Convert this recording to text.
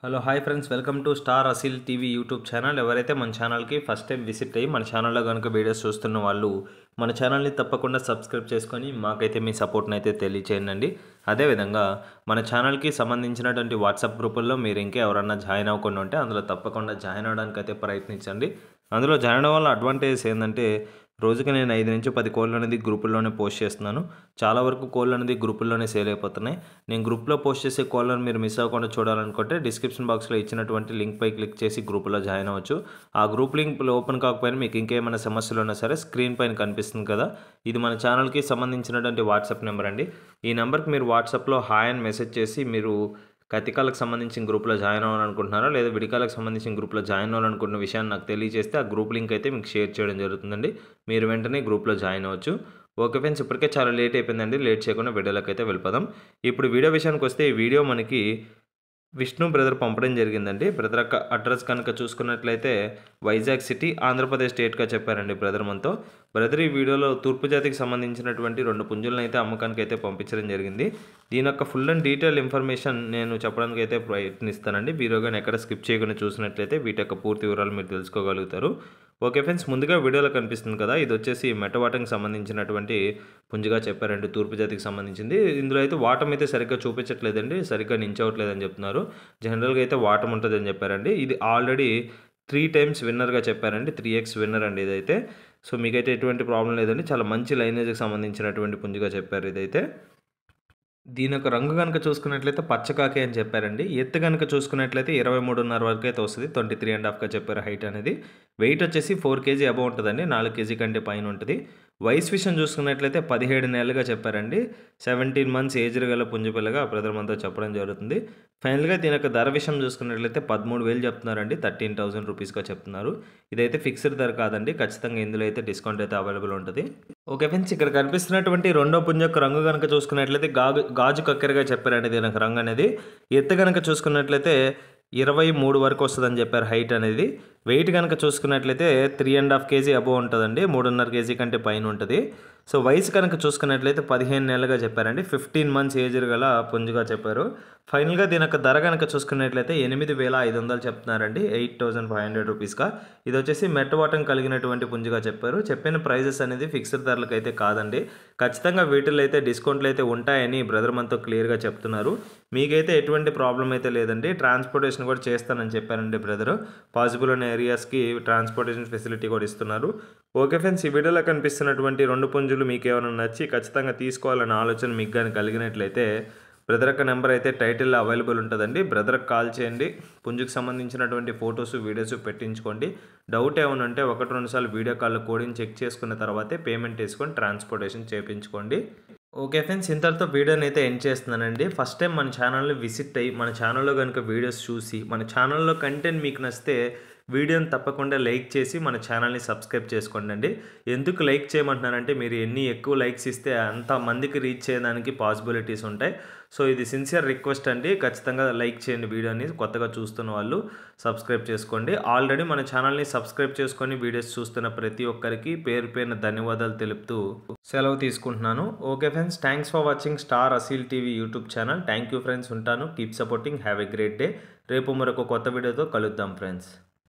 Hello hi friends, welcome to star Asil TV YouTube channel. ఎవరైతే మన ఛానల్కి ఫస్ట్ టైం విజిట్ అయ్యి మన ఛానల్లో కనుక వీడియోస్ చూస్తున్న వాళ్ళు మన ఛానల్ని తప్పకుండా సబ్స్క్రైబ్ చేసుకొని మాకైతే మీ సపోర్ట్ని అయితే తెలియచేయండి. అదేవిధంగా మన ఛానల్కి సంబంధించినటువంటి వాట్సాప్ గ్రూపుల్లో మీరు ఇంకా ఎవరన్నా జాయిన్ అవ్వకుండా ఉంటే అందులో తప్పకుండా జాయిన్ అవ్వడానికి అయితే ప్రయత్నించండి. అందులో జాయిన్ అవ్వడం వల్ల అడ్వాంటేజెస్ ఏంటంటే రోజుకి నేను 5 నుంచి 10 కోళ్ళు అనేది గ్రూపుల్లోనే పోస్ట్ చేస్తున్నాను. చాలా వరకు కోళ్ళు అనేది గ్రూపుల్లోనే సేల్ అయిపోతున్నాయి. నేను గ్రూప్లో పోస్ట్ చేసే కోళ్ళను మీరు మిస్ అవ్వకుండా చూడాలనుకుంటే డిస్క్రిప్షన్ బాక్స్లో ఇచ్చినటువంటి లింక్పై క్లిక్ చేసి గ్రూపులో జాయిన్ అవ్వచ్చు. ఆ గ్రూప్ లింక్ ఓపెన్ కాకపోయినా మీకు ఇంకేమైనా సమస్యలు ఉన్నా సరే స్క్రీన్ పైన కనిపిస్తుంది కదా, ఇది మన ఛానల్కి సంబంధించినటువంటి వాట్సాప్ నెంబర్ అండి. ఈ నెంబర్కి మీరు వాట్సాప్లో హాయ్ అని మెసేజ్ చేసి మీరు కతికాలకు సంబంధించిన గ్రూప్లో జాయిన్ అవ్వాలనుకుంటున్నారా లేదా విడికాలకు సంబంధించిన గ్రూప్లో జాయిన్ అవ్వాలనుకున్న విషయాన్ని నాకు తెలియజేస్తే ఆ గ్రూప్ లింక్ అయితే మీకు షేర్ చేయడం జరుగుతుందండి. మీరు వెంటనే గ్రూప్లో జాయిన్ అవ్వచ్చు. ఓకే ఫ్రెండ్స్, ఇప్పటికే చాలా లేట్ అయిపోయిందండి. లేట్ చేయకుండా వీడియోలోకి అయితే వెళ్ళిపోదాం. ఇప్పుడు వీడియో విషయానికి వస్తే ఈ వీడియో మనకి విష్ణు బ్రదర్ పంపడం జరిగిందండి. బ్రదర్ యొక్క అడ్రస్ కనుక చూసుకున్నట్లయితే వైజాగ్ సిటీ, ఆంధ్రప్రదేశ్ స్టేట్గా చెప్పారండి బ్రదర్ మనతో. బ్రదర్ ఈ వీడియోలో తూర్పు జాతికి సంబంధించినటువంటి 2 పుంజులను అయితే అమ్మకానికి అయితే పంపించడం జరిగింది. దీని యొక్క ఫుల్ అండ్ డీటెయిల్ ఇన్ఫర్మేషన్ నేను చెప్పడానికి అయితే ప్రయత్నిస్తానండి. వీడియో కానీ ఎక్కడ స్కిప్ చేయకుండా చూసినట్లయితే వీటి యొక్క పూర్తి వివరాలు మీరు తెలుసుకోగలుగుతారు. ఓకే ఫ్రెండ్స్, ముందుగా వీడియోలో కనిపిస్తుంది కదా, ఇది వచ్చేసి మెట్టవాటంకి సంబంధించినటువంటి పుంజుగా చెప్పారండి, తూర్పు జాతికి సంబంధించింది. ఇందులో అయితే వాటం అయితే సరిగ్గా చూపించట్లేదండి, సరిగ్గా నించవట్లేదని చెప్తున్నారు. జనరల్గా అయితే వాటం ఉంటుందని చెప్పారండి. ఇది ఆల్రెడీ 3 టైమ్స్ విన్నర్గా చెప్పారండి, 3x విన్నర్ అండి ఇదైతే. సో మీకైతే ఎటువంటి ప్రాబ్లం లేదండి, చాలా మంచి లైనేజ్కి సంబంధించినటువంటి పుంజుగా చెప్పారు ఇదైతే. దీని యొక్క రంగు కనుక చూసుకున్నట్లయితే పచ్చకాకి అని చెప్పారండి. ఎత్తు కనుక చూసుకున్నట్లయితే 23.5 వరకు అయితే వస్తుంది, 23.5గా చెప్పారు హైట్ అనేది. వెయిట్ వచ్చేసి 4 kg అబవ్ ఉంటుందండి, 4 kg కంటే పైన ఉంటుంది. వయసు విషయం చూసుకున్నట్లయితే 17 నెలలుగా చెప్పారండి. 17 మంత్స్ ఏజ్ గల పుంజుపిల్లగా బ్రదర్ మనతో చెప్పడం జరుగుతుంది. ఫైనల్గా దీని యొక్క ధర విషయం చూసుకున్నట్లయితే 13,000 చెప్తున్నారండి, 13,000 రూపీస్గా చెప్తున్నారు. ఇదైతే ఫిక్స్డ్ ధర కాదండి, ఖచ్చితంగా ఇందులో అయితే డిస్కౌంట్ అయితే అవైలబుల్ ఉంటుంది. ఓకే ఫ్రెండ్స్, ఇక్కడ కనిపిస్తున్నటువంటి రెండో పుంజు యొక్క రంగు కనుక చూసుకున్నట్లయితే గాజు కక్కెరగా చెప్పారండి దీని యొక్క రంగు అనేది. ఎత్తు కనుక చూసుకున్నట్లయితే 23 వరకు వస్తుందని చెప్పారు హైట్ అనేది. వెయిట్ కనుక చూసుకున్నట్లయితే 3.5 kg అబవ్ ఉంటుందండి, 3.5 kg కంటే పైన ఉంటుంది. సో వయసు కనుక చూసుకున్నట్లయితే 15 నెలలుగా చెప్పారండి, 15 మంత్స్ ఏజ్ గల పుంజుగా చెప్పారు. ఫైనల్గా దీని యొక్క ధర కనుక చూసుకున్నట్లయితే 8,500 చెప్తున్నారండి, 8,500 రూపీస్గా. ఇది వచ్చేసి మెట్టవాటం కలిగినటువంటి పుంజుగా చెప్పారు. చెప్పిన ప్రైజెస్ అనేది ఫిక్స్డ్ ధరలకు అయితే కాదండి, ఖచ్చితంగా వీటిల్లో అయితే డిస్కౌంట్లు అయితే ఉంటాయని బ్రదర్ మనతో క్లియర్గా చెప్తున్నారు. మీకైతే ఎటువంటి ప్రాబ్లం అయితే లేదండి, ట్రాన్స్పోర్టేషన్ కూడా చేస్తానని చెప్పారండి బ్రదరు. పాసిబుల్ ఉన్న ఏరియాస్కి ట్రాన్స్పోర్టేషన్ ఫెసిలిటీ కూడా ఇస్తున్నారు. ఓకే ఫ్రెండ్స్, ఈ వీడియోలో కనిపిస్తున్నటువంటి 2 పుంజులు మీకు ఏమైనా నచ్చి ఖచ్చితంగా తీసుకోవాలన్న ఆలోచన మీకు కానీ కలిగినట్లయితే బ్రదర్ యొక్క నెంబర్ అయితే టైటిల్లో అవైలబుల్ ఉంటుందండి. బ్రదర్కి కాల్ చేయండి, పుంజుకి సంబంధించినటువంటి ఫొటోస్ వీడియోస్ పెట్టించుకోండి. డౌట్ ఏమైనా ఉంటే 1-2 సార్లు వీడియో కాల్లో కోడింగ్ చెక్ చేసుకున్న తర్వాతే పేమెంట్ వేసుకొని ట్రాన్స్పోర్టేషన్ చేయించుకోండి. ఓకే ఫ్రెండ్స్, ఇంతటితో వీడియోని అయితే ఎండ్ చేస్తున్నానండి. ఫస్ట్ టైం మన ఛానల్ని విజిట్ అయ్యి మన ఛానల్లో కనుక వీడియోస్ చూసి మన ఛానల్లో కంటెంట్ మీకు నచ్చితే వీడియోని తప్పకుండా లైక్ చేసి మన ఛానల్ని సబ్స్క్రైబ్ చేసుకోండి అండి. ఎందుకు లైక్ చేయమంటున్నానంటే మీరు ఎన్ని ఎక్కువ లైక్స్ ఇస్తే అంత మందికి రీచ్ చేయడానికి పాసిబిలిటీస్ ఉంటాయి. సో ఇది సిన్సియర్ రిక్వెస్ట్ అండి, ఖచ్చితంగా లైక్ చేయండి వీడియోని. కొత్తగా చూస్తున్న వాళ్ళు సబ్స్క్రైబ్ చేసుకోండి. ఆల్రెడీ మన ఛానల్ని సబ్స్క్రైబ్ చేసుకొని వీడియోస్ చూస్తున్న ప్రతి ఒక్కరికి పేరు పేరున ధన్యవాదాలు తెలుపుతూ సెలవు తీసుకుంటున్నాను. Okay friends, thanks for watching star Asil TV YouTube channel. Thank you friends, ఉంటాను. Keep supporting, have a great day. రేపు మరొక కొత్త వీడియోతో కలుద్దాం ఫ్రెండ్స్.